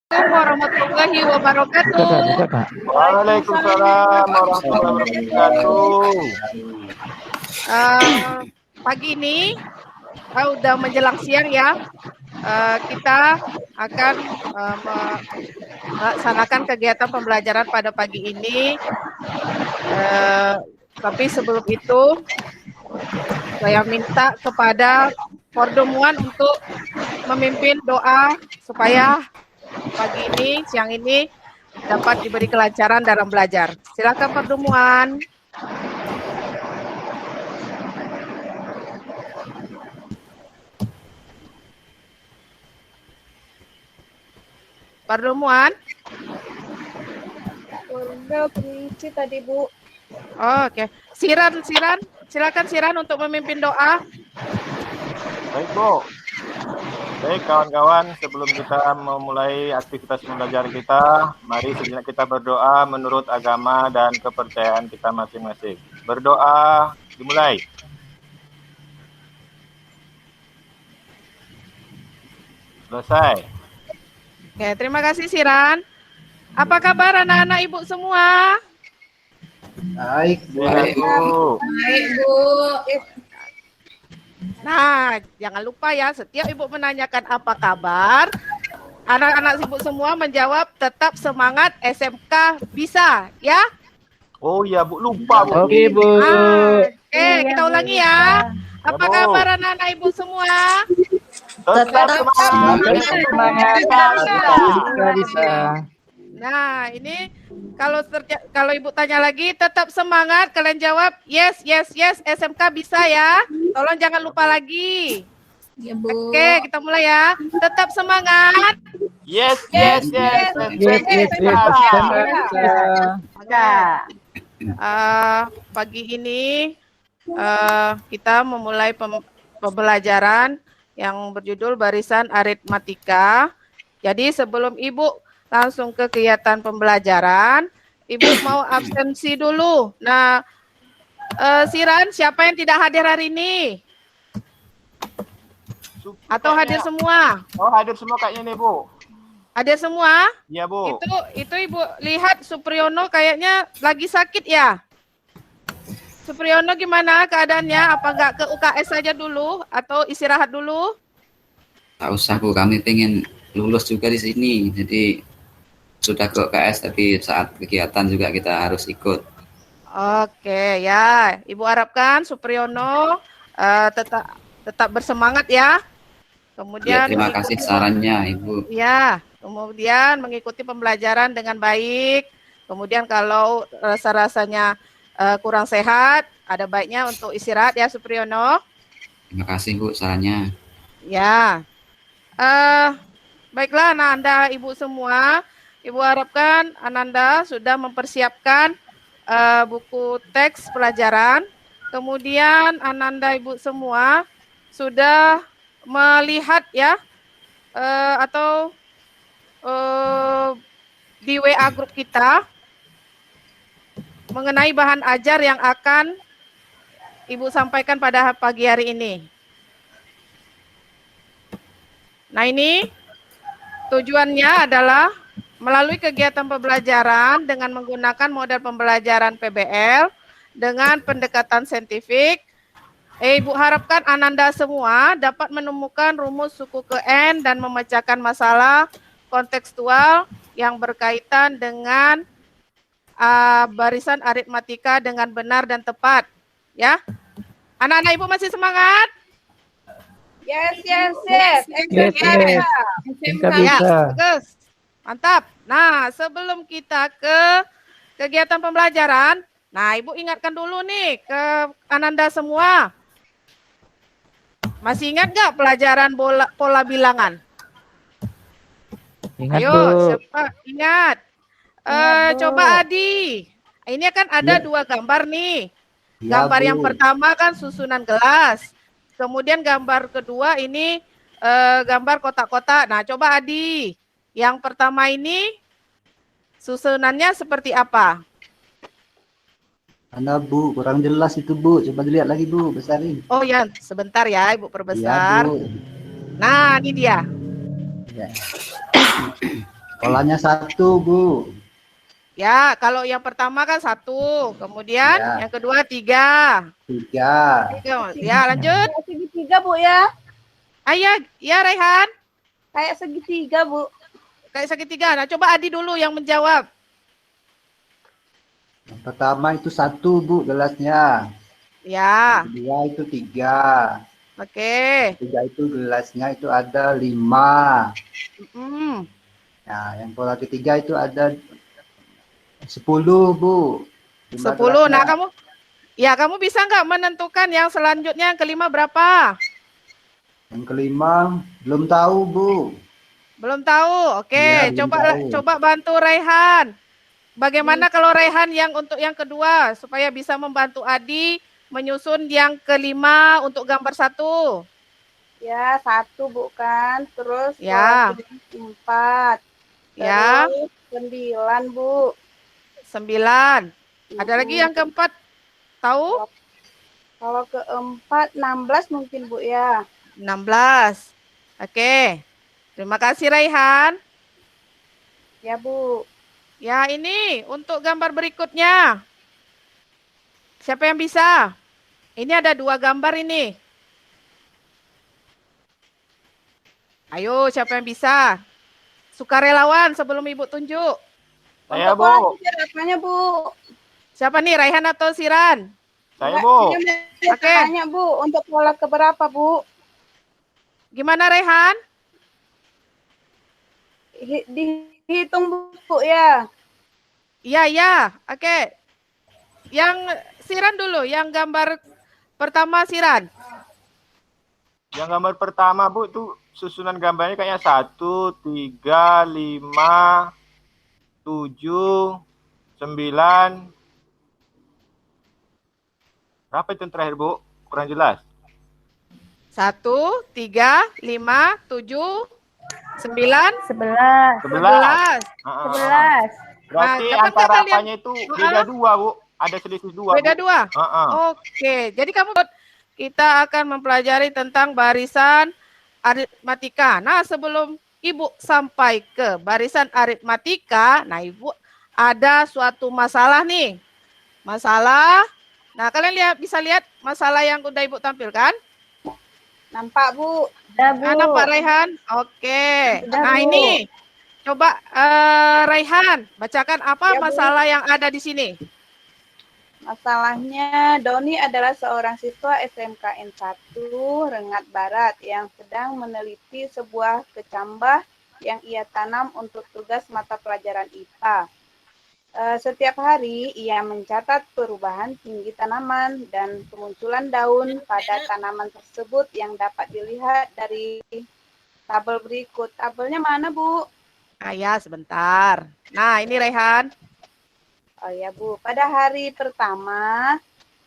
Warahmatullahi wabarakatuh. Buka kak. Waalaikumsalam warahmatullahi wabarakatuh. Pagi ini udah menjelang siang ya. Kita akan melaksanakan kegiatan pembelajaran pada pagi ini. Tapi sebelum itu saya minta kepada Kordomuan untuk memimpin doa supaya pagi ini, siang ini dapat diberi kelancaran dalam belajar. Silakan Kordomuan. Kordomuan. Udah permisi tadi Bu. Oh, oke. Siran, silakan Siran untuk memimpin doa. Baik Bu. Baik kawan-kawan, sebelum kita memulai aktivitas belajar kita, mari sejenak kita berdoa menurut agama dan kepercayaan kita masing-masing. Berdoa dimulai. Selesai. Oke, terima kasih Siran. Apa kabar anak-anak ibu semua? Baik Bu. Baik Bu. Nah, jangan lupa ya, setiap ibu menanyakan apa kabar, anak-anak ibu semua menjawab tetap semangat SMK bisa, ya? Oh iya Bu, lupa Bu. Oke Bu. Oke, kita ulangi ya. Apa Bu. kabar anak-anak ibu semua? Tetap semangat. Bisa. Nah, ini kalau ibu tanya lagi, tetap semangat. Kalian jawab yes, yes, yes. SMK bisa ya. Tolong jangan lupa lagi. Ya Bu. Oke, kita mulai ya. Tetap semangat. Yes, yes, yes. Yes. Pagi ini kita memulai pembelajaran yang berjudul barisan aritmatika. Jadi sebelum ibu langsung ke kegiatan pembelajaran, ibu mau absensi dulu. Nah, Siran, siapa yang tidak hadir hari ini? Atau hadir semua? Oh, hadir semua kayaknya nih Bu. Hadir semua? Iya Bu. Itu ibu lihat Supriyono kayaknya lagi sakit ya? Supriyono gimana keadaannya? Apa nggak ke UKS saja dulu atau istirahat dulu? Tak usah Bu, kami pengen lulus juga di sini. Jadi sudah ke UKS tapi saat kegiatan juga kita harus ikut. Oke ya, Ibu harapkan Supriyono tetap bersemangat ya. Kemudian Ya, terima kasih sarannya Ibu. Ya, kemudian mengikuti pembelajaran dengan baik. Kemudian kalau rasa-rasanya kurang sehat, ada baiknya untuk istirahat ya Supriyono. Terima kasih Bu sarannya. Ya, baiklah Ananda Ibu semua. Ibu harapkan Ananda sudah mempersiapkan buku teks pelajaran. Kemudian Ananda Ibu semua sudah melihat ya atau di WA grup kita mengenai bahan ajar yang akan Ibu sampaikan pada pagi hari ini. Nah, ini tujuannya adalah melalui kegiatan pembelajaran dengan menggunakan model pembelajaran PBL dengan pendekatan saintifik. Ibu harapkan Ananda semua dapat menemukan rumus suku ke N dan memecahkan masalah kontekstual yang berkaitan dengan barisan aritmatika dengan benar dan tepat. Ya, anak-anak ibu masih semangat? Yes. Yes. Kita Ya, bisa. bagus. Mantap. Nah, sebelum kita ke kegiatan pembelajaran, nah Ibu ingatkan dulu nih ke Ananda semua. Masih ingat nggak pelajaran pola bilangan? Ingat Ayo, Bu. siapa ingat? Coba Adi. Ini kan ada dua gambar nih. Gambar yang pertama kan susunan gelas. Kemudian gambar kedua ini gambar kotak-kotak. Nah, coba Adi. Yang pertama ini susunannya seperti apa? Mana Bu, kurang jelas itu Bu. Coba dilihat lagi Bu, besarin. Oh ya, sebentar ya Ibu perbesar. Iya, Bu. Nah, ini dia. Ya. Polanya 1, Bu. Ya, kalau yang pertama kan 1, kemudian Ya. yang kedua 3. 3. 3. Ya, lanjut. Kayak segitiga, Bu ya. Ayah, ya Raihan. Kayak segitiga, Bu. Kayak segitiga. Nah, coba Adi dulu yang menjawab. Yang pertama itu 1, Bu, gelasnya. Ya, Yang kedua itu 3. oke. 3 itu gelasnya itu ada 5. Mm, Nah, yang pola ketiga itu ada 10, Bu. 10. Nah, gelasnya. kamu bisa nggak menentukan yang selanjutnya yang kelima berapa? Yang kelima belum tahu, Bu. Belum tahu. Oke, Iya, belum tahu. coba bantu Raihan. Bagaimana kalau Raihan yang untuk yang kedua supaya bisa membantu Adi menyusun yang kelima untuk gambar 1? Ya, 1, Bu kan. Terus Ya. pola 4. Ya, Terus 9, Bu. 9. Ada lagi yang keempat? Tahu? Kalau keempat 16 mungkin, Bu ya. 16. Oke. Terima kasih Raihan. Ya, Bu. Ya, ini untuk gambar berikutnya. Siapa yang bisa? Ini ada 2 gambar ini. Ayo, siapa yang bisa? Sukarelawan sebelum Ibu tunjuk. Saya, Untuk pola Bu. 3 apanya, Bu? Siapa nih, Raihan atau Siran? Saya, Bu. Oke. Oke. Tanya, Bu, untuk pola keberapa, Bu? Gimana Raihan? Dihitung, Bu ya. Iya. Oke. Yang Siran dulu, yang gambar pertama Siran. Yang gambar pertama, Bu, itu susunan gambarnya kayaknya 1, 3, 5, 7, 9. Berapa itu yang terakhir, Bu? Kurang jelas. 1, 3, 5, 7, 9, 11. 11. 11. Berarti Nah, dapat antara nggak kalian? apanya itu beda 2, Bu. Ada selisih 2, Beda Bu. 2. Oke, jadi kita akan mempelajari tentang barisan aritmatika. Nah, sebelum Ibu sampai ke barisan aritmatika, nah Ibu ada suatu masalah nih. Masalah. Nah, kalian bisa lihat masalah yang udah Ibu tampilkan? Nampak, Bu. Udah, Bu. Nampak Raihan? Oke. Udah, Nah, Bu. ini coba Raihan bacakan apa Ya, Bu. masalah yang ada di sini. Masalahnya, Doni adalah seorang siswa SMKN 1 Rengat Barat yang sedang meneliti sebuah kecambah yang ia tanam untuk tugas mata pelajaran IPA. Setiap hari ia mencatat perubahan tinggi tanaman dan kemunculan daun pada tanaman tersebut yang dapat dilihat dari tabel berikut. Tabelnya mana, Bu? Ya, sebentar. Nah, ini Raihan. Oh ya, Bu. Pada hari pertama,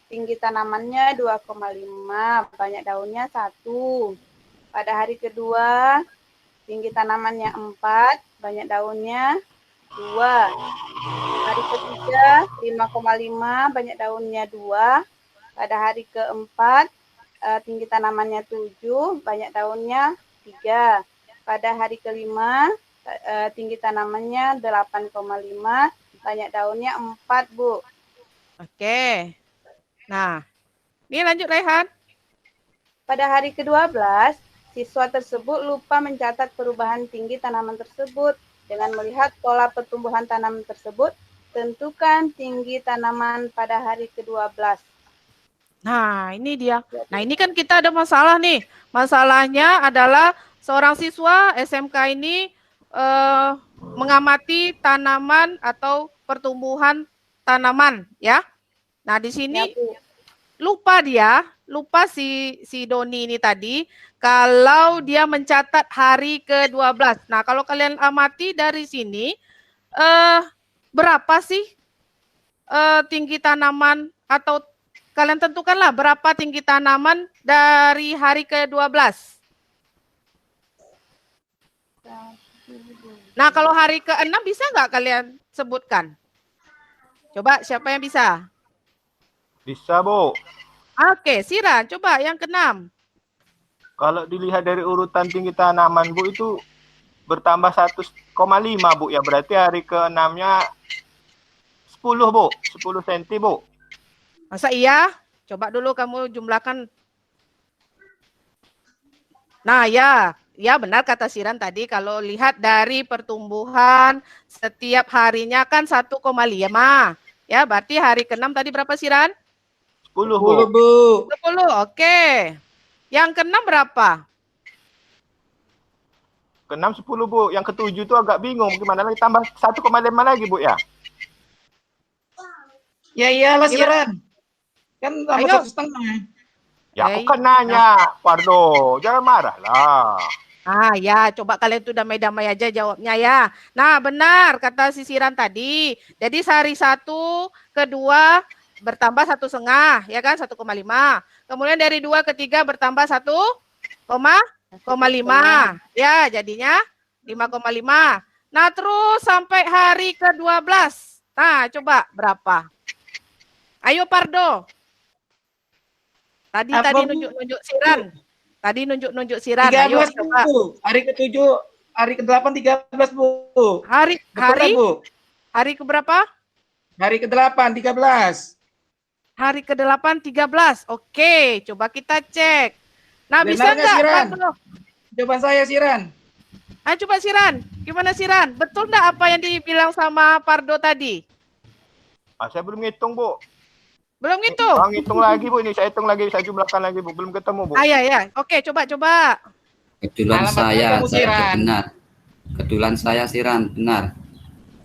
tinggi tanamannya 2,5, banyak daunnya 1. Pada hari kedua, tinggi tanamannya 4, banyak daunnya 2. Hari ketiga 5,5, banyak daunnya 2. Pada hari keempat tinggi tanamannya 7, banyak daunnya 3. Pada hari kelima tinggi tanamannya 8,5, banyak daunnya 4, Bu. Oke. Nah, ini lanjut Raihan. Pada hari ke-12, siswa tersebut lupa mencatat perubahan tinggi tanaman tersebut. Dengan melihat pola pertumbuhan tanaman tersebut, tentukan tinggi tanaman pada hari ke-12. Nah, ini dia. Nah, ini kan kita ada masalah nih. Masalahnya adalah seorang siswa SMK ini mengamati tanaman atau pertumbuhan tanaman, ya. Nah, di sini lupa si Doni ini tadi kalau dia mencatat hari ke-12. Nah, kalau kalian amati dari sini berapa sih tinggi tanaman atau kalian tentukanlah berapa tinggi tanaman dari hari ke-12. Nah, kalau hari ke-6 bisa nggak kalian sebutkan? Coba siapa yang bisa? Bisa, Bu. Oke, Siran, coba yang ke-6. Kalau dilihat dari urutan tinggi tanaman, Bu, itu bertambah 1,5 Bu ya. Berarti hari ke-6-nya 10 Bu. 10 cm Bu. Masa iya? Coba dulu kamu jumlahkan. Nah ya, ya benar kata Siran tadi, kalau lihat dari pertumbuhan setiap harinya kan 1,5. Ya, berarti hari ke-6 tadi berapa Siran? 10 Bu. 10, oke. Yang ke-6 berapa? Ke-6 10 Bu. Yang ke-7 tuh agak bingung gimana lagi tambah 1,5 lagi Bu ya. Ya iyalah Gimana? Siran. Kan tambah Ayo. 1,5. Ya aku kan nanya, Pardo, jangan marah lah. Ah ya, coba kalian tuh damai-damai aja jawabnya ya. Nah benar kata sisiran tadi. Jadi sehari 1, kedua bertambah 1,5, ya kan 1,5. Kemudian dari 2 ke 3 bertambah 1,5. Ya jadinya 5,5. Nah terus sampai hari ke-12. Nah coba berapa? Ayo Pardo. Tadi Apa, Bu? nunjuk-nunjuk Siran. Tadi nunjuk-nunjuk Siran. Ayo 13 coba. Bu. Hari ke-7, hari ke-8 13 Bu. Hari Betul tak, Bu? hari ke berapa? Hari ke-8 13. Hari ke-8 13. Oke, coba kita cek. Nah, Benar bisa nggak, nggak? Siran? Pardo? Jawaban saya Siran. Ah, coba Siran. Gimana Siran? Betul nggak apa yang dibilang sama Pardo tadi? Ah, saya belum ngitung Bu. Belum itu? Ngitung lagi Bu, ini saya hitung lagi, saya jumlahkan lagi Bu. Belum ketemu Bu. Ah, ya. Oke, coba. Kedulan Alamat saya kamu, Siran. benar. Kedulan saya Siran, benar.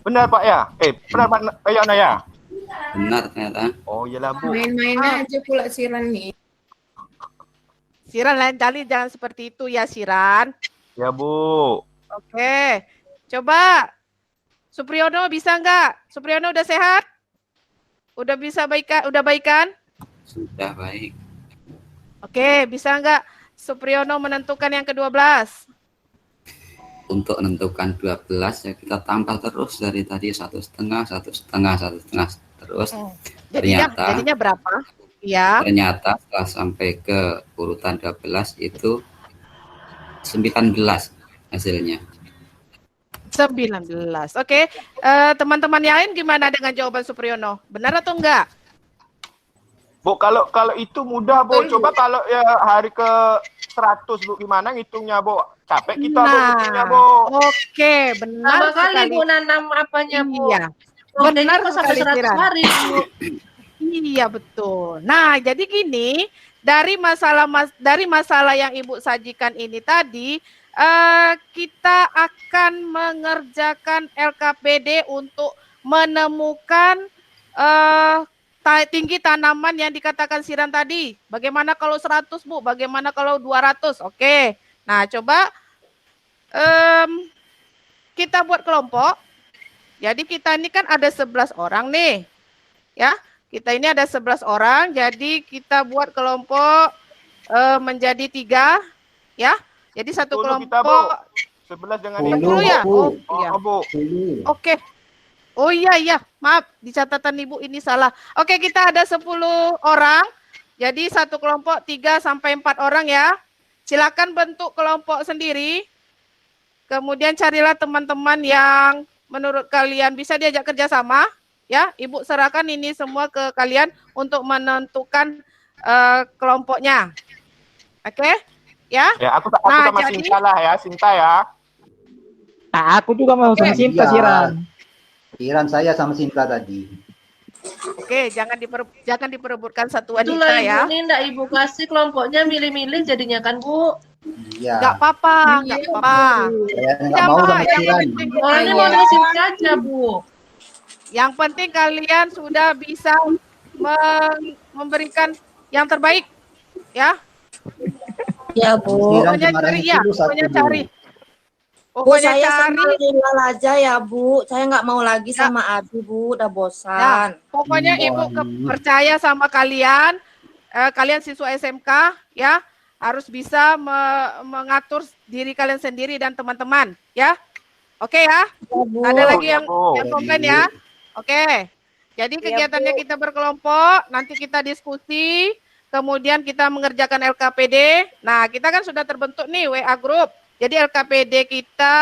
Benar Pak ya? Benar Pak Yana ya? Benar ternyata. Oh iyalah Bu. Main-main aja pula Siran nih. Siran lain kali jangan seperti itu ya, Siran. Ya Bu. Oke. Coba. Supriyono bisa nggak? Supriyono udah sehat? Udah bisa baikan? Sudah baik. Oke, bisa nggak Supriyono menentukan yang ke-12? Untuk menentukan 12 ya kita tambah terus dari tadi 1,5 terus. Jadinya berapa? Ya. Ternyata setelah sampai ke urutan 12 itu 19 hasilnya. 19. Oke. Teman-teman yang lain gimana dengan jawaban Supriyono? Benar atau enggak? Bu, kalau itu mudah Bu. Coba kalau ya hari ke 100 Bu, gimana ngitungnya Bu? Capek kita Bu ngitungnya Bu. Oke, benar Lama kali sekali. Bu nanam apanya Bu. Iya. Benar Benar kok sampai sekali, 100 Siran. hari Bu. Iya, betul. Nah, jadi gini, dari masalah yang Ibu sajikan ini tadi, kita akan mengerjakan LKPD untuk menemukan tinggi tanaman yang dikatakan Siran tadi. Bagaimana kalau 100 Bu? Bagaimana kalau 200? Oke. Nah, coba kita buat kelompok. Jadi kita ini kan ada 11 orang nih. Ya, kita ini ada 11 orang. Jadi kita buat kelompok menjadi 3. Ya. Jadi satu 10 kelompok. kita Bu. 11 dengan 10, ibu. 10 ya? Bu. Oh, iya. Bu. 10. Oke. Oh iya. Maaf, di catatan Ibu ini salah. Oke, kita ada 10 orang. Jadi satu kelompok 3 sampai 4 orang ya. Silakan bentuk kelompok sendiri. Kemudian carilah teman-teman yang menurut kalian bisa diajak kerjasama. Ya, Ibu serahkan ini semua ke kalian untuk menentukan kelompoknya. Oke? Ya. Ya, aku Nah, sama jadi- Sinta lah ya, Sinta ya. Nah, aku juga mau sama Oke. Sinta Iya. Siran. Siran saya sama Sinta tadi. Oke, jangan diperebutkan satu wanita Itulah ya. Ibu nih ndak Ibu kasih kelompoknya milih-milih jadinya kan Bu. Iya. Enggak apa-apa, enggak Iya, apa-apa. Saya nggak mau sama Yang Siran. penting Orangnya kalian- mau nulisin saja Bu. Yang penting kalian sudah bisa memberikan yang terbaik, ya. Ya Bu. Siran Pokoknya kemarin cari itu ya, satu, pokoknya Bu. cari. Bu, Pokoknya saya cari, sama Hilal aja ya Bu. Saya nggak mau lagi sama Abi Bu. Udah bosan. pokoknya Ibu percaya sama kalian, kalian siswa SMK, ya, harus bisa mengatur diri kalian sendiri dan teman-teman, ya. Oke ya. Ya Bu. Ada lagi Ya, yang Bu. komplain ya? Oke. Jadi kegiatannya kita berkelompok, nanti kita diskusi, kemudian kita mengerjakan LKPD. Nah, kita kan sudah terbentuk nih WA group, Jadi LKPD kita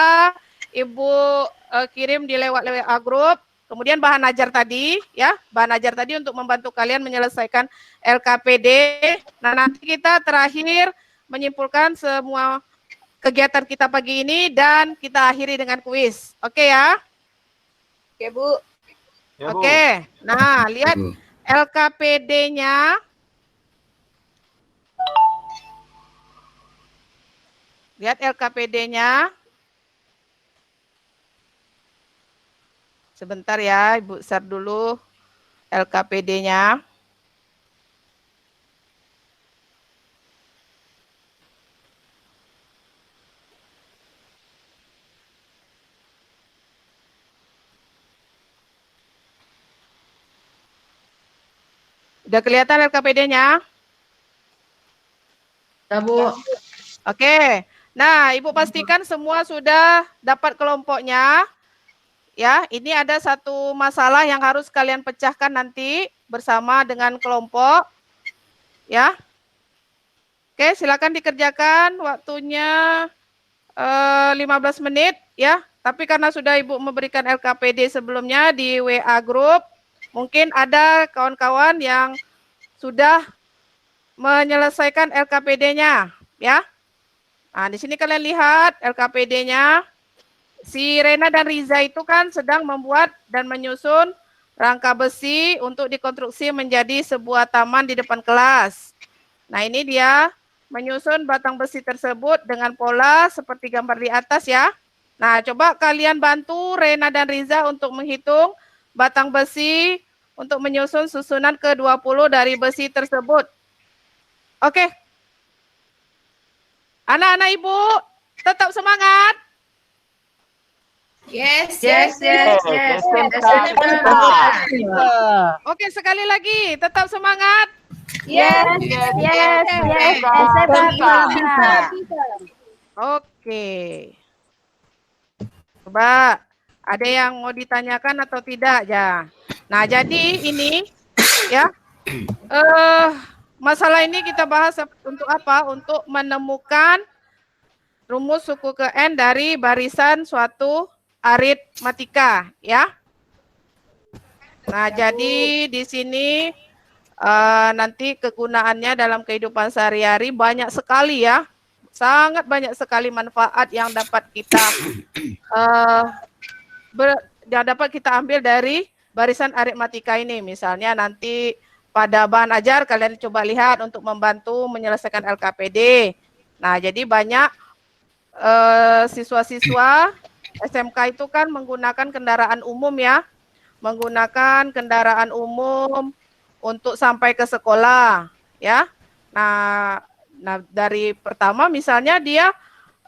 Ibu kirim di lewat WA Group. Kemudian bahan ajar tadi, ya, bahan ajar tadi untuk membantu kalian menyelesaikan LKPD. Nah, nanti kita terakhir menyimpulkan semua kegiatan kita pagi ini dan kita akhiri dengan kuis. Oke ya? Oke, Bu. Ya, Bu. Oke. Nah, lihat Bu. LKPD-nya. Lihat LKPD-nya. Sebentar ya, Ibu share dulu LKPD-nya. Udah kelihatan LKPD-nya? Ya, Bu. Oke. Nah, Ibu pastikan semua sudah dapat kelompoknya. Ya, ini ada satu masalah yang harus kalian pecahkan nanti bersama dengan kelompok. Ya. Oke, silakan dikerjakan. Waktunya 15 menit ya. Tapi karena sudah Ibu memberikan LKPD sebelumnya di WA Group, mungkin ada kawan-kawan yang sudah menyelesaikan LKPD-nya, ya. Nah, di sini kalian lihat LKPD-nya. Si Rena dan Riza itu kan sedang membuat dan menyusun rangka besi untuk dikonstruksi menjadi sebuah taman di depan kelas. Nah, ini dia menyusun batang besi tersebut dengan pola seperti gambar di atas ya. Nah, coba kalian bantu Rena dan Riza untuk menghitung batang besi untuk menyusun susunan ke-20 dari besi tersebut. Oke. Anak-anak Ibu, tetap semangat. Yes. Oke, sekali lagi, tetap semangat. Yes. Oke. Coba, ada yang mau ditanyakan atau tidak ya? Nah, jadi ini ya, masalah ini kita bahas untuk apa? Untuk menemukan rumus suku ke N dari barisan suatu aritmatika, ya. Nah, jadi di sini nanti kegunaannya dalam kehidupan sehari-hari banyak sekali ya, sangat banyak sekali manfaat yang dapat kita ambil dari barisan aritmatika ini. Misalnya nanti pada bahan ajar kalian coba lihat untuk membantu menyelesaikan LKPD. Nah, jadi banyak siswa-siswa SMK itu kan menggunakan kendaraan umum ya, menggunakan kendaraan umum untuk sampai ke sekolah ya. Nah dari pertama misalnya dia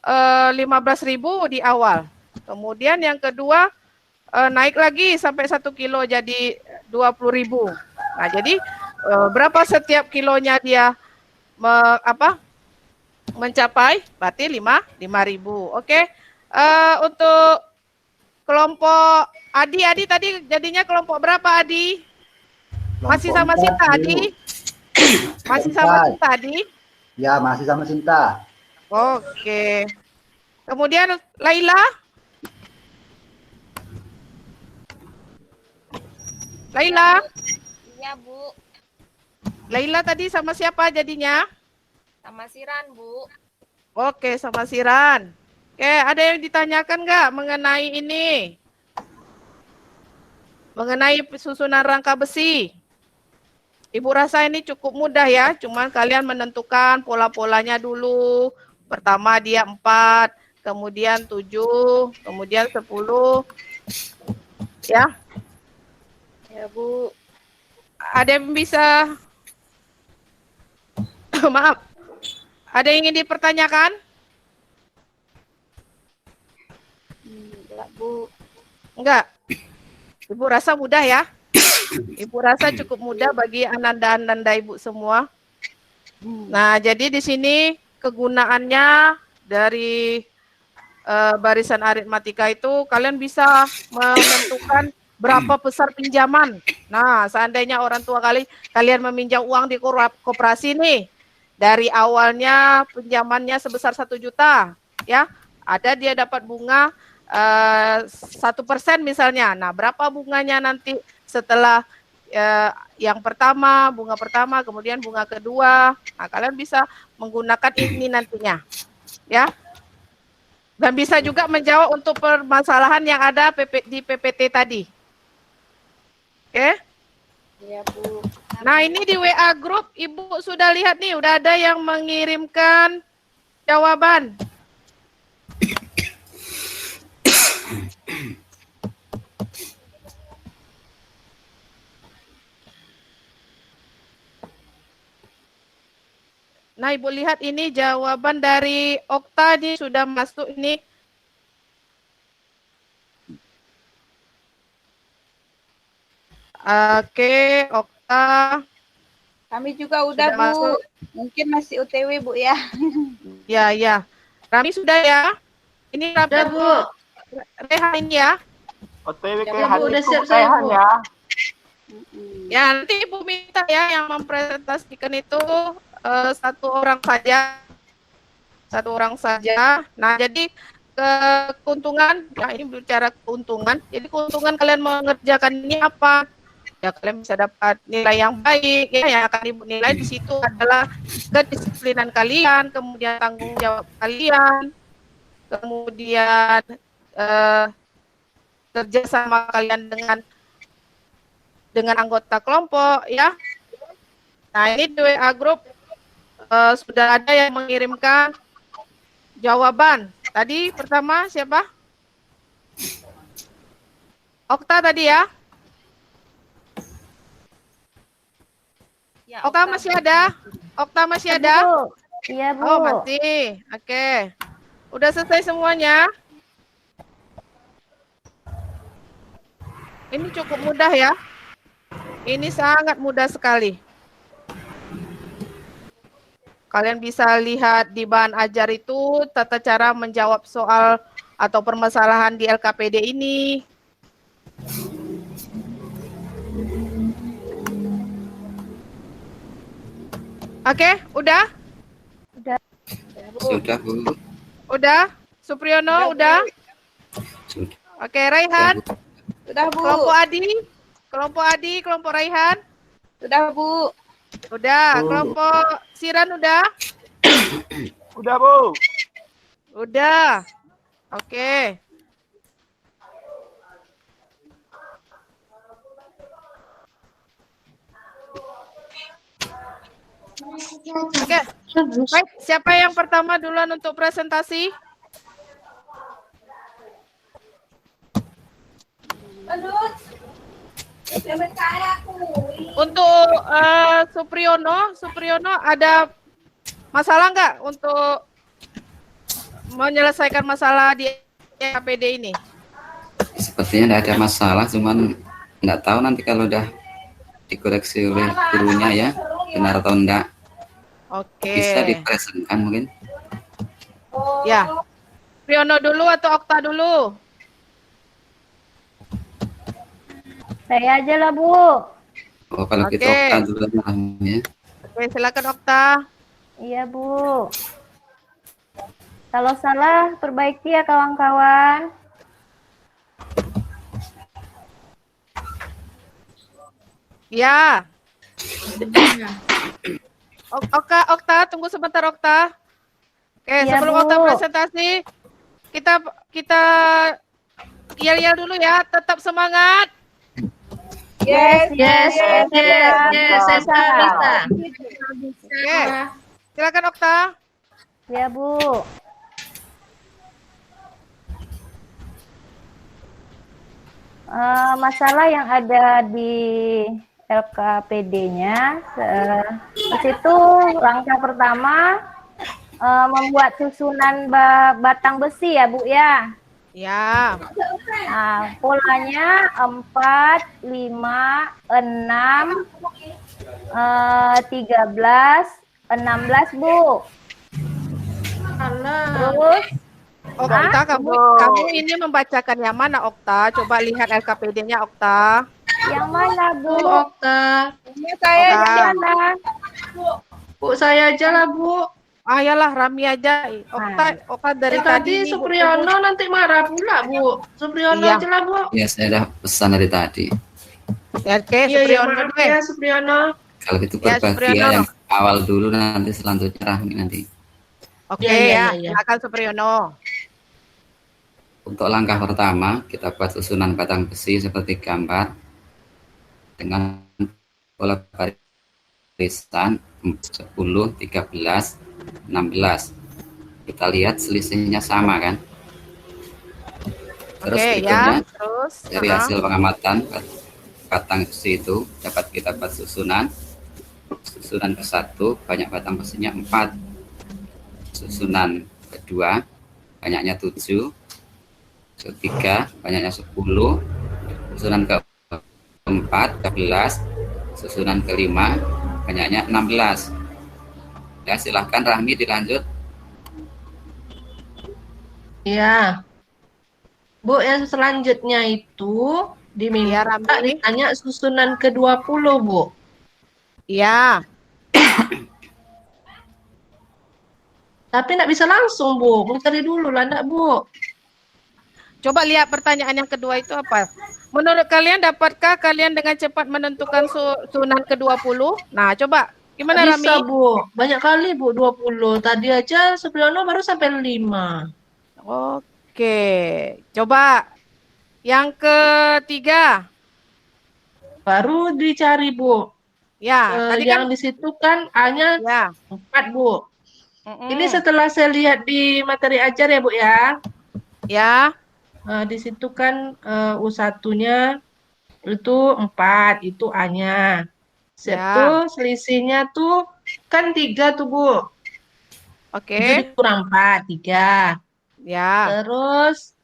15.000 di awal, kemudian yang kedua naik lagi sampai 1 kilo jadi 20.000. Nah jadi berapa setiap kilonya dia mencapai? Berarti 5.000. Oke. Untuk kelompok Adi tadi jadinya kelompok berapa Adi? Masih sama Sinta Adi? Masih sama Sinta Adi? Ya, masih sama Sinta. Oke. Kemudian Laila? Laila? Iya, Bu. Laila tadi sama siapa jadinya? Sama Siran, Bu. Oke, sama Siran. Oke, ada yang ditanyakan nggak mengenai ini? Mengenai susunan rangka besi. Ibu rasa ini cukup mudah ya, cuman kalian menentukan pola-polanya dulu. Pertama dia 4, kemudian 7, kemudian 10. Ya. Ya, Bu. Ada yang bisa maaf. Ada yang ingin dipertanyakan? Enggak, Bu. Enggak. Ibu rasa mudah ya. Ibu rasa cukup mudah bagi ananda-ananda Ibu semua. Nah, jadi di sini kegunaannya dari barisan aritmatika itu kalian bisa menentukan berapa besar pinjaman. Nah, seandainya orang tua kalian meminjam uang di koperasi nih, dari awalnya pinjamannya sebesar 1 juta, ya. Ada dia dapat bunga 1% misalnya. Nah, berapa bunganya nanti setelah yang pertama, bunga pertama, kemudian bunga kedua. Nah, kalian bisa menggunakan ini nantinya. Ya. Dan bisa juga menjawab untuk permasalahan yang ada di PPT tadi. Oke? Iya, Bu. Nah, ini di WA grup Ibu sudah lihat nih, udah ada yang mengirimkan jawaban. Nah, Ibu lihat ini jawaban dari Okta nih sudah masuk ini. Oke, Okta. Kami juga udah, Sudah Bu. masuk. Mungkin masih UTW, Bu ya. Ya, ya. Rami sudah ya? Ini Rami Udah, Bu. Rehan ini ya. OTW ke Ya, Bu, hari udah itu siap saya, Rehan Bu. ya. Ya, nanti Ibu minta ya yang mempresentasikan itu satu orang saja. Satu orang saja. Nah, jadi keuntungan, ya ini bicara keuntungan. Jadi keuntungan kalian mengerjakan ini apa? Ya kalian bisa dapat nilai yang baik. Ya, yang akan Ibu nilai di situ adalah kedisiplinan kalian, kemudian tanggung jawab kalian, kemudian kerjasama kalian dengan anggota kelompok, ya. Nah, ini di WA Group sudah ada yang mengirimkan jawaban. Tadi pertama siapa? Okta tadi ya? Ya, Okta masih ada? Okta masih ada? Iya, Bu. Oh, masih. Oke. Udah selesai semuanya? Ini cukup mudah ya. Ini sangat mudah sekali. Kalian bisa lihat di bahan ajar itu tata cara menjawab soal atau permasalahan di LKPD ini. Oke, udah? Sudah, Bu. Udah? Supriyono, udah? Sudah. Oke, Raihan, Sudah, Bu. kelompok Adi, kelompok Raihan, Sudah, Bu. udah. Kelompok Siran udah? Udah, Bu. Udah. Oke. Oke. Baik, siapa yang pertama duluan untuk presentasi? Untuk Supriyono ada masalah nggak untuk menyelesaikan masalah di LKPD ini? Sepertinya tidak ada masalah, cuman nggak tahu nanti kalau udah dikoreksi oleh gurunya ya, benar atau enggak. Oke. Bisa dipresentkan mungkin. Ya. Supriyono dulu atau Okta dulu? Saya aja lah, Bu. Oh, kalau gitu Oke. Okta dulu ya. Oke, silakan Okta. Iya, Bu. Kalau salah, perbaiki ya kawan-kawan. Ya. Okta, tunggu sebentar Okta. Oke, Iya, sebelum Bu. Okta presentasi, kita yel-yel dulu ya, tetap semangat. Yes. Yes, yes, yes, bisa. Oke. Silakan Okta. Ya, Bu. Masalah yang ada di LKPD-nya, di situ langkah pertama membuat susunan batang besi ya, Bu ya. Ya. Nah, polanya 4, 5, 6, 13, 16, Bu. Terus Okta, kamu ini membacakan yang mana Okta? Coba lihat LKPD-nya Okta. yang mana, Bu? Bu, Okta. Saya Okta. Mana? Bu, saya aja lah, Bu. Yalah Rami aja. Oka dari Tadi tadi ini, Bu. Supriyono nanti marah pula, Bu. Supriyono Iya. aja lah, Bu. Ya, saya udah pesan dari tadi. Ya, oke, Iya, Supriyono maaf dulu. ya, Supriyono. Kalau itu Ya, berbagi Supriyono. yang awal dulu, nanti selanjutnya Rahmi nanti. Oke Iya, ya, iya. silakan Supriyono. Untuk langkah pertama, kita buat susunan batang besi seperti gambar dengan pola barisan 10, 13, 16. Kita lihat selisihnya sama kan? Terus Oke, berikutnya, ya, terus. dari hasil pengamatan batang besi itu dapat kita buat susunan ke-1 banyak batang besinya 4, susunan kedua banyaknya 7, ketiga banyaknya 10, susunan keempat 11, susunan kelima banyaknya 16. Ya, silahkan Rahmi dilanjut. Iya. Bu, yang selanjutnya itu Iya, diminta Rami. ditanya susunan ke-20, Bu. Iya. Tapi nggak bisa langsung, Bu. Mencari dulu lah, enggak, Bu. Coba lihat pertanyaan yang kedua itu apa? Menurut kalian, dapatkah kalian dengan cepat menentukan susunan ke-20? Nah, coba. Gimana, Rami? Bisa, Bu. Banyak kali, Bu, 20. Tadi aja Supriyono baru sampai 5. Oke. Coba. Yang ketiga. Baru dicari, Bu. Ya, tadi yang kan. di situ kan A-nya Ya. 4, Bu. Ini setelah saya lihat di materi ajar ya, Bu, ya. Ya. Di situ kan U1-nya itu 4, itu A-nya. Itu selisihnya tuh kan 3 tuh, Bu. Oke. Jadi kurang 4, 3. Ya. Terus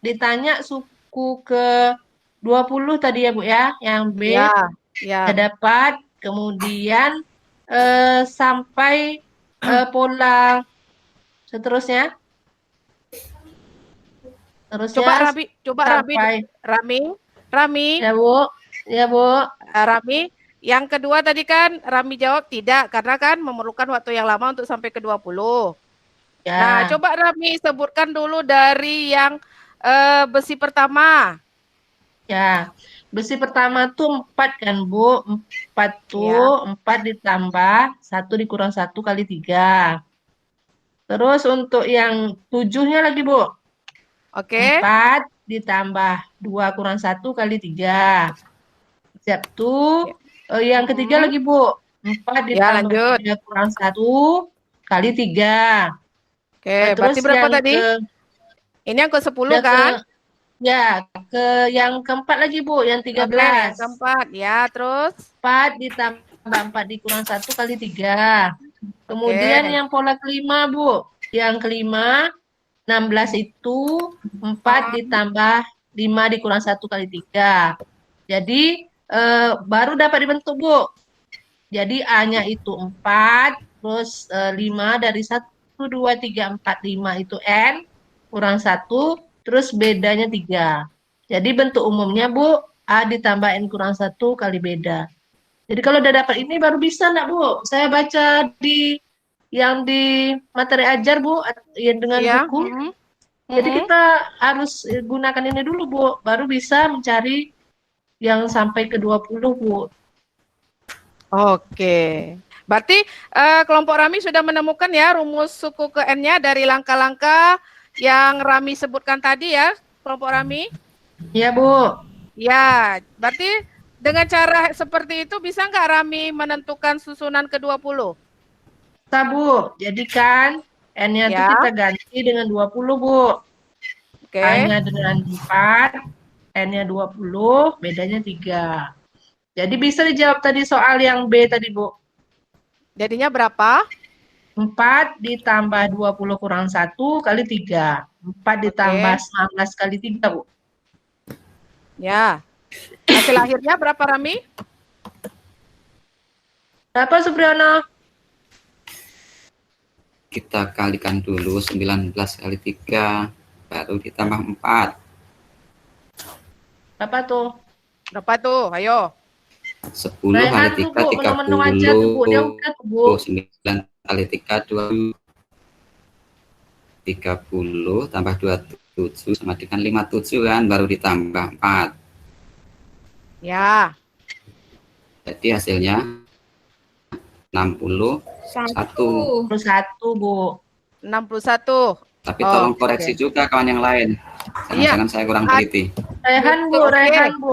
ditanya suku ke 20 tadi ya, Bu, ya. Yang B. Ya. Ya. Saya dapat. Kemudian sampai pola seterusnya. Coba Rami. Ya, Bu. Ya, Bu. Rami, yang kedua tadi kan Rami jawab tidak karena kan memerlukan waktu yang lama untuk sampai ke 20. Ya. Nah, coba Rami sebutkan dulu dari yang besi pertama. Ya. Besi pertama tuh 4 kan, Bu. 4 tuh 4 ditambah 1 dikurang 1 kali 3. Terus untuk yang 7-nya lagi, Bu. Oke. 4 ditambah 2 kurang 1 kali 3. Siap tuh. Yang ketiga lagi, Bu. 4 ditambah 3 kurang 1 kali 3. Oke, berarti berapa tadi? Ini yang ke-10 kan? Ke yang keempat lagi, Bu, yang 13. Oke, yang keempat, ya, terus 4 ditambah 4 dikurang 1 kali 3. Kemudian yang pola kelima, Bu. Yang kelima, 16 itu 4 ditambah 5 dikurang 1 kali 3. Jadi, baru dapat dibentuk, Bu. Jadi, A-nya itu 4, terus 5 dari 1, 2, 3, 4, 5 itu N, kurang 1, terus bedanya 3. Jadi bentuk umumnya, Bu, A ditambah N kurang 1 kali beda. Jadi kalau udah dapat ini baru bisa enggak, Bu? Saya baca di materi ajar, Bu, dengan buku. Jadi kita harus gunakan ini dulu, Bu, baru bisa mencari yang sampai ke 20, Bu. Oke. Berarti kelompok Rami sudah menemukan ya rumus suku ke N-nya dari langkah-langkah yang Rami sebutkan tadi ya, kelompok Rami? Iya, Bu. Ya, berarti dengan cara seperti itu bisa nggak Rami menentukan susunan ke-20? Bisa, Bu. Jadi kan N-nya itu kita ganti dengan 20, Bu. Oke. A-nya dengan 4, N-nya 20, bedanya 3. Jadi bisa dijawab tadi soal yang B tadi, Bu. Jadinya berapa? 4 ditambah 20 kurang 1 kali 3. 4 ditambah 19 kali 3, Bu. Ya. Hasil akhirnya berapa, Rami? Berapa, Supriyono? Kita kalikan dulu 19 kali 3, baru ditambah 4. Berapa tuh? Berapa tuh? Ayo. 10 kali 3, 30. 9 kali 3, 30 tambah 27 sama dengan 57 kan, baru ditambah 4. Ya. Jadi hasilnya 61. 1, Bu. 61. Tapi tolong koreksi juga kawan yang lain. Jangan-jangan saya kurang teliti. Rehan, Bu. Oke.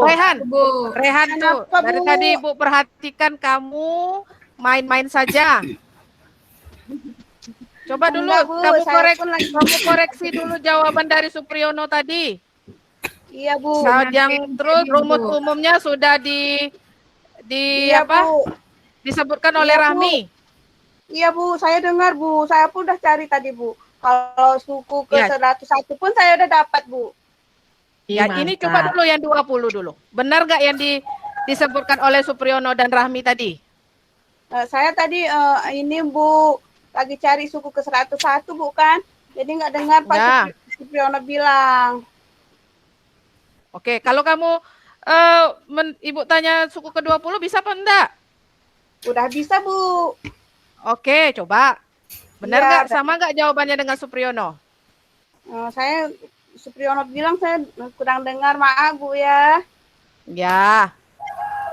Rehan, Bu. Rehan tuh. Kenapa, Dari Bu? tadi Ibu perhatikan kamu main-main saja. Coba dulu Enggak, Bu, kamu koreksi dulu jawaban dari Supriyono tadi. Iya, Bu. Yang terus rumus umumnya sudah Iya, apa? Bu. Disebutkan oleh Iya, Bu. Rahmi. Iya, Bu, saya dengar, Bu. Saya pun udah cari tadi, Bu. Kalau suku ke Ya. 101 pun saya udah dapat, Bu. Ya, ini coba dulu yang 20 dulu. Benar nggak yang disebutkan oleh Supriyono dan Rahmi tadi? Saya tadi ini, Bu, lagi cari suku ke 101, Bu, kan? Jadi nggak dengar Pak Ya. Supriyono bilang. Oke, kalau kamu Ibu tanya suku ke-20 bisa apa enggak? Udah bisa, Bu. Oke, coba. Benar Iya, nggak? Sama nggak jawabannya dengan Supriyono? Saya Supriyono bilang saya kurang dengar, maaf, Bu, ya. Ya.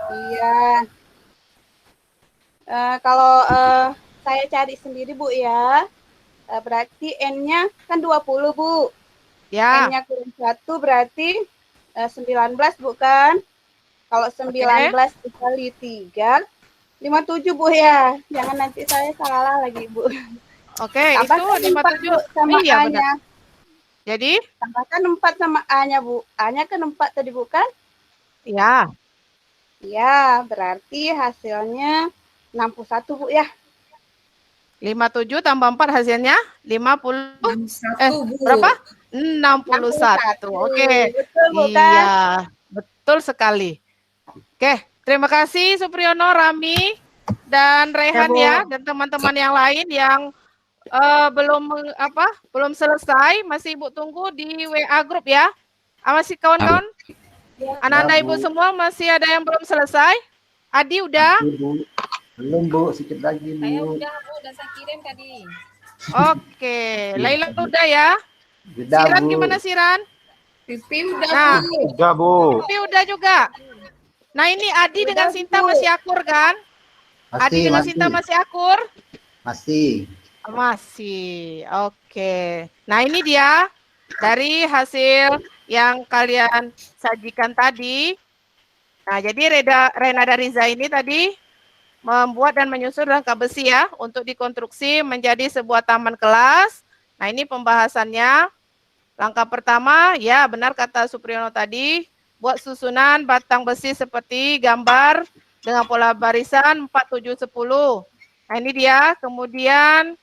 Iya. Kalau saya cari sendiri, Bu, ya. Berarti N-nya kan 20, Bu. Ya. N-nya kurang 1 berarti 19, Bu, kan? Kalau 19 dikali 3, 57, Bu, ya. Jangan nanti saya salah lagi, Bu. Oke, itu Tambahkan 4, 57. Bu, sama Iya, A-nya. benar. Jadi? Tambahkan 4 sama A-nya, Bu. A-nya kan 4 tadi, bukan? Ya. Iya, berarti hasilnya 61, Bu, ya. 57 tambah 4 hasilnya 50. Berapa? 61. Oke. Betul, Bu, kan? Iya, betul sekali. Oke, terima kasih Supriyono, Rami, dan Rehan Bu. ya, dan teman-teman yang lain yang belum selesai, masih Ibu tunggu di WA grup ya. Masih kawan-kawan? Anak-anak Ibu semua masih ada yang belum selesai? Adi udah? Belum, Bu, sedikit lagi, Saya Bu. udah saya kirim tadi. Oke, Laila udah ya? Sudah, Siran Bu. gimana Siran? Pipi udah, Nah, Udah, Bu. Pipi udah juga. Nah, ini Adi dengan Sinta masih akur kan? Adi dengan Sinta masih akur? Masih. Masih. Oke. Nah, ini dia dari hasil yang kalian sajikan tadi. Nah, jadi Renada Riza ini tadi membuat dan menyusun rangka besi ya untuk dikonstruksi menjadi sebuah taman kelas. Nah, ini pembahasannya. Langkah pertama, ya benar kata Supriyono tadi, buat susunan batang besi seperti gambar dengan pola barisan 4, 7, 10. Nah, ini dia. Kemudian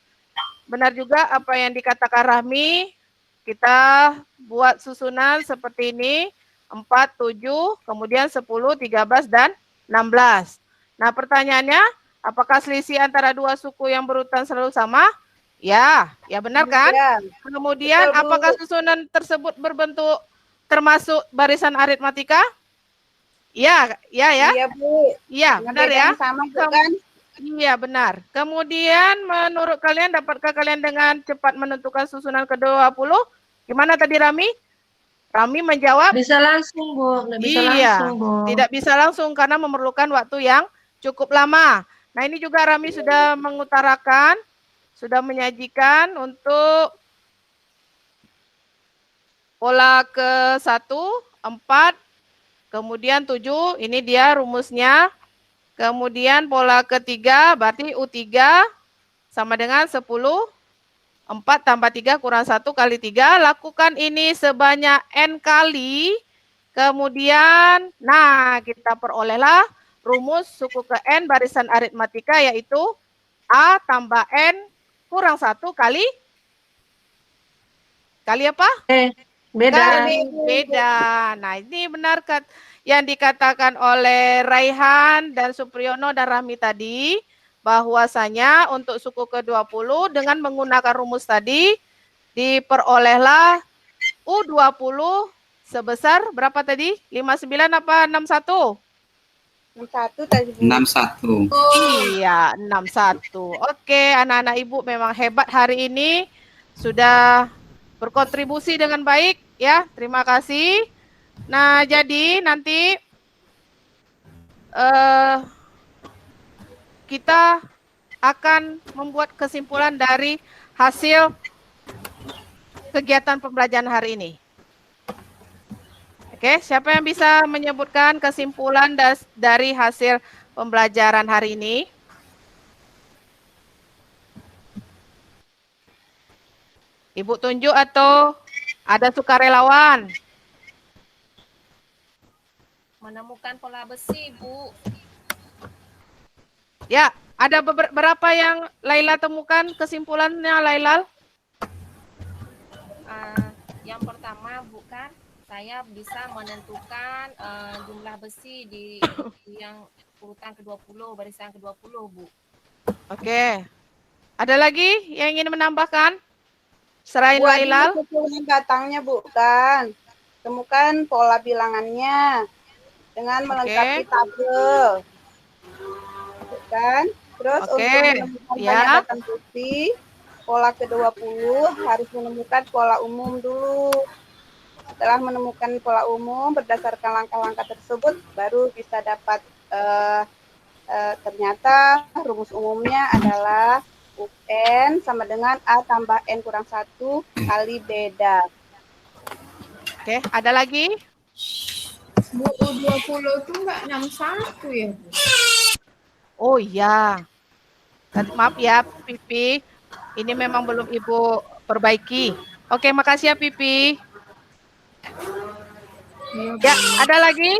benar juga apa yang dikatakan Rahmi, kita buat susunan seperti ini, 4, 7, kemudian 10, 13, dan 16. Nah, pertanyaannya, apakah selisih antara dua suku yang berurutan selalu sama? Ya, ya benar kan? Ya. Kemudian, Betul, Bu. apakah susunan tersebut berbentuk termasuk barisan aritmatika? Ya, ya. Iya, Bu. Iya, benar ya? Sama, Bu, kan? Iya, benar. Kemudian, menurut kalian, dapatkah kalian dengan cepat menentukan susunan ke-20? Gimana tadi, Rami? Rami menjawab? Bisa langsung, Bu. Nggak bisa langsung, Bu. Tidak bisa langsung karena memerlukan waktu yang cukup lama. Nah, ini juga Rami sudah mengutarakan, sudah menyajikan untuk pola ke-1, 4, kemudian 7, ini dia rumusnya. Kemudian pola ketiga berarti U3 sama dengan 10, 4 tambah 3 kurang 1 kali 3. Lakukan ini sebanyak N kali. Kemudian, nah kita perolehlah rumus suku ke N barisan aritmatika yaitu A tambah N kurang 1 kali apa? Beda. Beda. Nah, ini benar yang dikatakan oleh Raihan dan Supriyono dan Rahmi tadi, bahwasanya untuk suku ke-20 dengan menggunakan rumus tadi, diperolehlah U20 sebesar berapa tadi? 59 apa 61? 61 tadi, Bu. 61. Iya, 61. Oke, anak-anak Ibu memang hebat hari ini. Sudah berkontribusi dengan baik ya. Terima kasih. Nah, jadi nanti kita akan membuat kesimpulan dari hasil kegiatan pembelajaran hari ini. Oke, siapa yang bisa menyebutkan kesimpulan dari hasil pembelajaran hari ini? Ibu tunjuk atau ada sukarelawan? Menemukan pola besi, Bu. Ya, ada beberapa yang Laila temukan kesimpulannya, Laila? Yang pertama, bukan saya bisa menentukan jumlah besi di yang urutan ke-20, barisan ke-20, Bu. Oke. Ada lagi yang ingin menambahkan? Selain Bu, Laila? ada kesimpulan batangnya, bukan. Temukan pola bilangannya dengan melengkapi tabel. Bukan. Terus untuk menemukan banyak batang besi, pola ke-20 harus menemukan pola umum dulu. Setelah menemukan pola umum, berdasarkan langkah-langkah tersebut, baru bisa dapat ternyata rumus umumnya adalah UN sama dengan A tambah N kurang 1 kali beda. Oke, ada lagi? Bu, U20 itu enggak 61 ya, Bu? Oh iya. Maaf ya, Pipi. Ini memang belum Ibu perbaiki. Oke, makasih ya, Pipi. Ya, ada lagi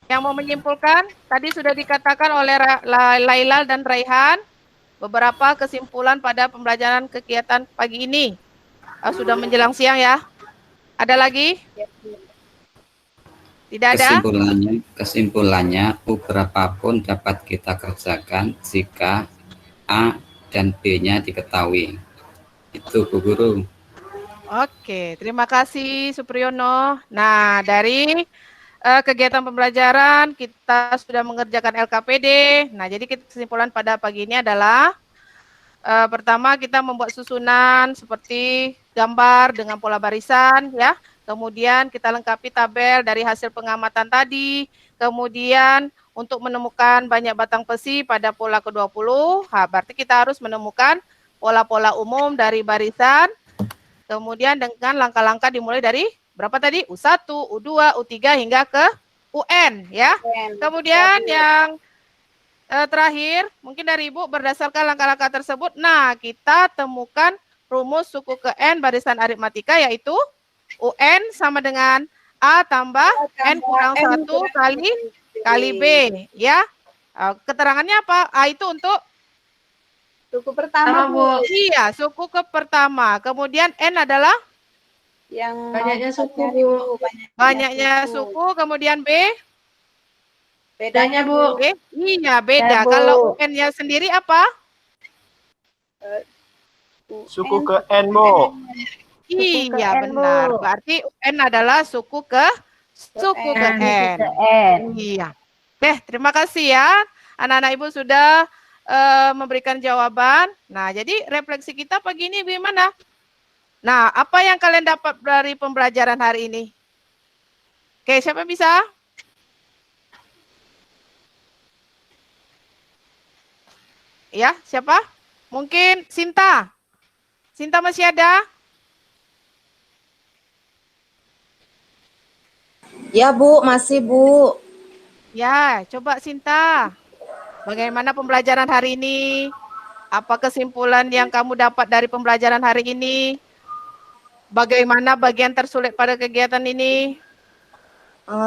yang mau menyimpulkan? Tadi sudah dikatakan oleh Laila dan Raihan beberapa kesimpulan pada pembelajaran kegiatan pagi ini. Sudah menjelang siang ya. Ada lagi? Tidak ada? Kesimpulannya beberapa pun dapat kita kerjakan jika A dan B-nya diketahui. Itu Bu Guru. Oke, terima kasih Supriyono. Nah, dari kegiatan pembelajaran kita sudah mengerjakan LKPD. Nah, jadi kesimpulan pada pagi ini adalah pertama kita membuat susunan seperti gambar dengan pola barisan ya. Kemudian kita lengkapi tabel dari hasil pengamatan tadi. Kemudian untuk menemukan banyak batang besi pada pola ke-20, berarti kita harus menemukan pola-pola umum dari barisan. Kemudian dengan langkah-langkah dimulai dari berapa tadi? U1, U2, U3 hingga ke UN ya. Kemudian yang terakhir, mungkin dari Ibu berdasarkan langkah-langkah tersebut, nah kita temukan rumus suku ke N barisan aritmatika yaitu UN sama dengan A tambah N kurang 1 kali B ya. Keterangannya apa? A itu untuk suku pertama, Bu. Iya, suku ke pertama. Kemudian N adalah yang banyaknya suku, Bu. Banyaknya suku. Kemudian B? Bedanya, Bu. B? Iya, beda. Kalau UN-nya sendiri apa? Suku ke N, Bu. Iya, benar. Berarti UN adalah suku ke N. Iya. Terima kasih ya. Anak-anak Ibu sudah memberikan jawaban. Nah, jadi refleksi kita pagi ini bagaimana? Nah, apa yang kalian dapat dari pembelajaran hari ini? Oke, siapa bisa? Ya, siapa? Mungkin Sinta. Sinta masih ada? Ya, Bu, masih, Bu. Ya, coba Sinta. Bagaimana pembelajaran hari ini? Apa kesimpulan yang kamu dapat dari pembelajaran hari ini? Bagaimana bagian tersulit pada kegiatan ini?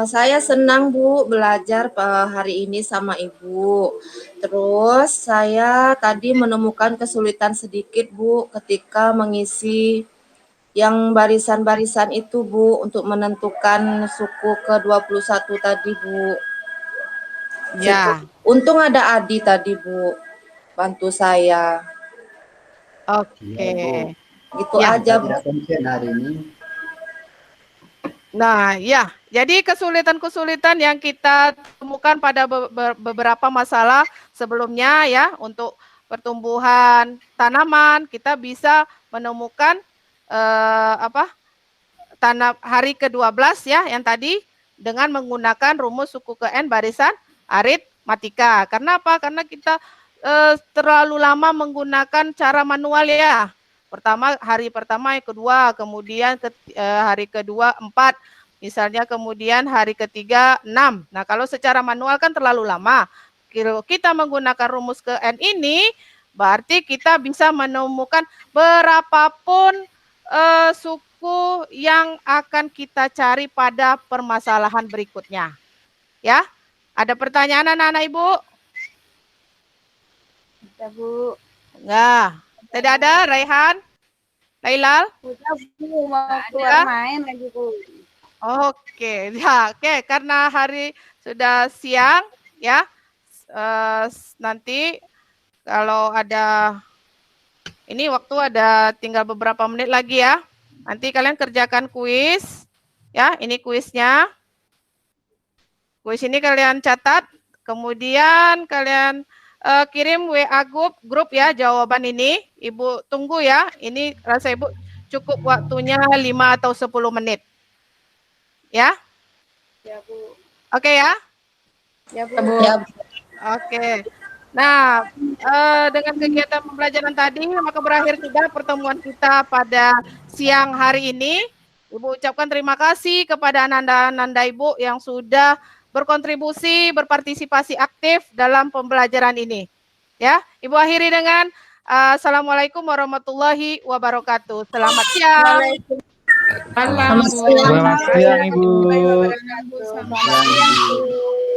Saya senang, Bu, belajar hari ini sama Ibu. Terus saya tadi menemukan kesulitan sedikit, Bu, ketika mengisi yang barisan-barisan itu, Bu, untuk menentukan suku ke-21 tadi, Bu. Ya. Untung ada Adi tadi, Bu, bantu saya. Oke. Gitu aja, Bu. Hari ini. Nah, ya, Jadi kesulitan-kesulitan yang kita temukan pada beberapa masalah sebelumnya ya, untuk pertumbuhan tanaman kita bisa menemukan hari ke-12 ya yang tadi dengan menggunakan rumus suku ke N barisan aritmatika. Karena apa? Karena kita terlalu lama menggunakan cara manual ya. Hari pertama, yang kedua, kemudian hari kedua 4, misalnya kemudian hari ketiga 6. Nah, kalau secara manual kan terlalu lama. Kita menggunakan rumus ke N ini, berarti kita bisa menemukan berapapun suku yang akan kita cari pada permasalahan berikutnya. Ya, ada pertanyaan anak-anak Ibu? Bisa, Bu. Enggak. Tidak ada, Raihan? Lailal? Udah, Bu, mau keluar main lagi, Bu. Oke, ya, oke. Karena hari sudah siang, ya. Nanti kalau ada ini waktu ada tinggal beberapa menit lagi ya. Nanti kalian kerjakan kuis, ya. Ini kuisnya. Kuis ini kalian catat, kemudian kalian kirim WA grup ya jawaban ini. Ibu tunggu ya. Ini rasa Ibu cukup waktunya 5 atau 10 menit. Ya? Ya, Bu. Oke ya? Ya, Bu. Ya, Oke. Nah, dengan kegiatan pembelajaran tadi, maka berakhir sudah pertemuan kita pada siang hari ini. Ibu ucapkan terima kasih kepada Ananda Ibu yang sudah berkontribusi, berpartisipasi aktif dalam pembelajaran ini. Ya, Ibu akhiri dengan Assalamualaikum warahmatullahi wabarakatuh. Selamat siang. Selamat Selamat siang. Selamat siang, Ibu. Selamat siang, Bu.